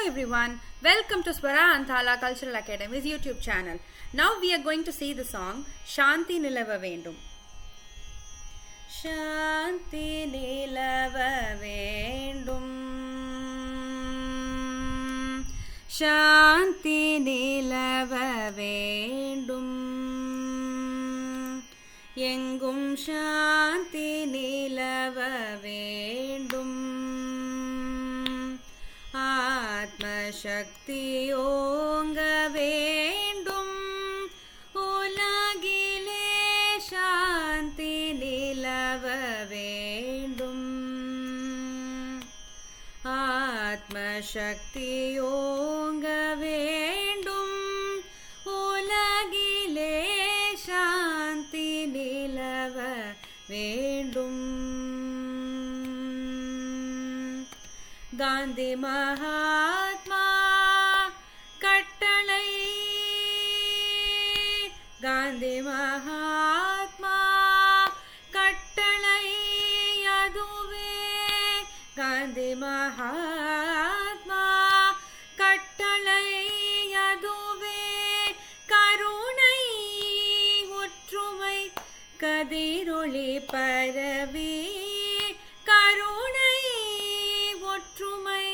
everyone, welcome to Swara and Thala Cultural Academy's YouTube channel. Now we are going to see the song Shanti Nilava Vendum. Shanti Nilava Vendum, Shanti Nilava Vendum, Yengum Shanti Nilava Vendum, Atma Shakti Onga Vendum, Ulagile Shanti Nilava Vendum, Atma Shakti Onga Vendum, Ulagile Shanti Nilava Vendum. Gandhi Mahatma Kattalai, Gandhi Mahatma Kattalai Yaduve, Gandhi Mahatma Kattalai Yaduve, Karunai Uttrumai Kadiroli Paravi, Karunai Uttrumai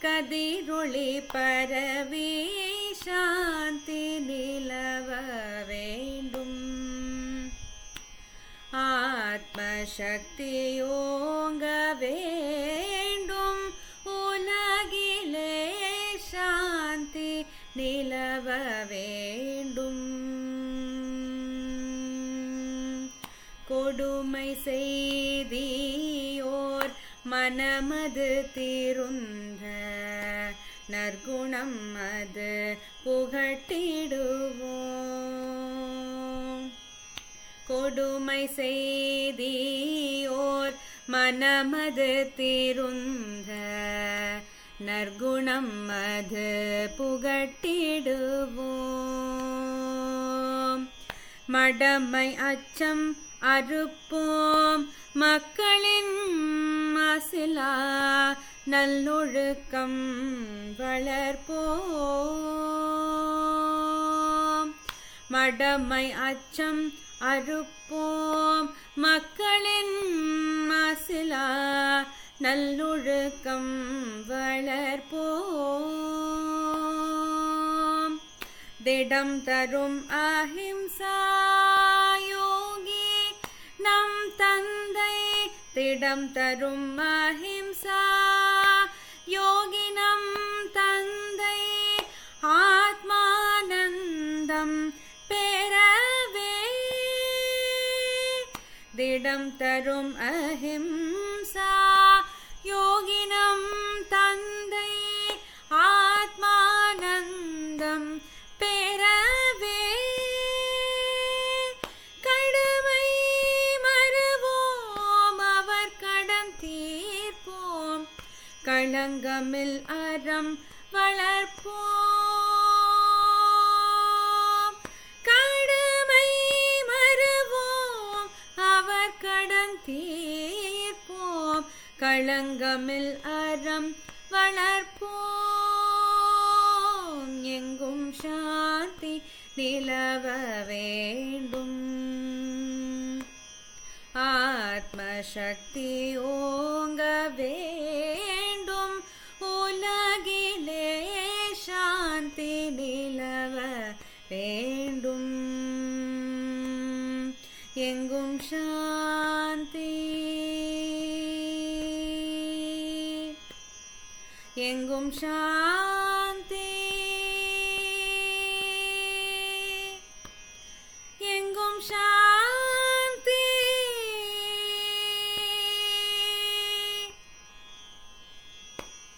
Kadiroli Paravi, Shanti Nilava Vendum, Atma Shakti Onga Vendum, Ulagile Shanti Nilava Vendum. கொடுமை செய்தியோர் மனமது திருந்த நற்குணம் அது புகட்டிடுவோம். கொடுமை செய்தியோர் மனமது திருந்த நற்குணம் அது புகட்டிடுவோம். மடமை அச்சம் அறுப்போம், மக்களின் மாசிலா நல்லொழுக்கம் வளர்ப்போம். மடமை அச்சம் அறுப்போம், மக்களின் மாசிலா நல்லொழுக்கம் வளர்ப்போம். திடம் தரும் அஹிம்சா யோகி நம் தந்தை, திடம் தரும் அஹிம்சா யோகி நம் தந்தை, ஆத்மானந்தம் பெறவே. திடம் தரும் அஹிம்சா யோகி நம் தந்தை, ஆத்மானந்தம் பெறவே. கடமை மறவோம், அவர் கடன் தீர்ப்போம், களங்கமில் அறம் வளர்ப்போம். கடமை மறவோம், அவர் கடன் தீர்ப்போம், களங்கமில் அறம் வளர்ப்போம். எங்கும் சாந்தி நிலவ வேண்டும், ஆத்ம சக்தி ஓங்க வேண்டும், உலகிலே சாந்தி நிலவ வேண்டும். எங்கும் சாந்தி, எங்கும் சாந்தி, எங்கும் சாந்தி.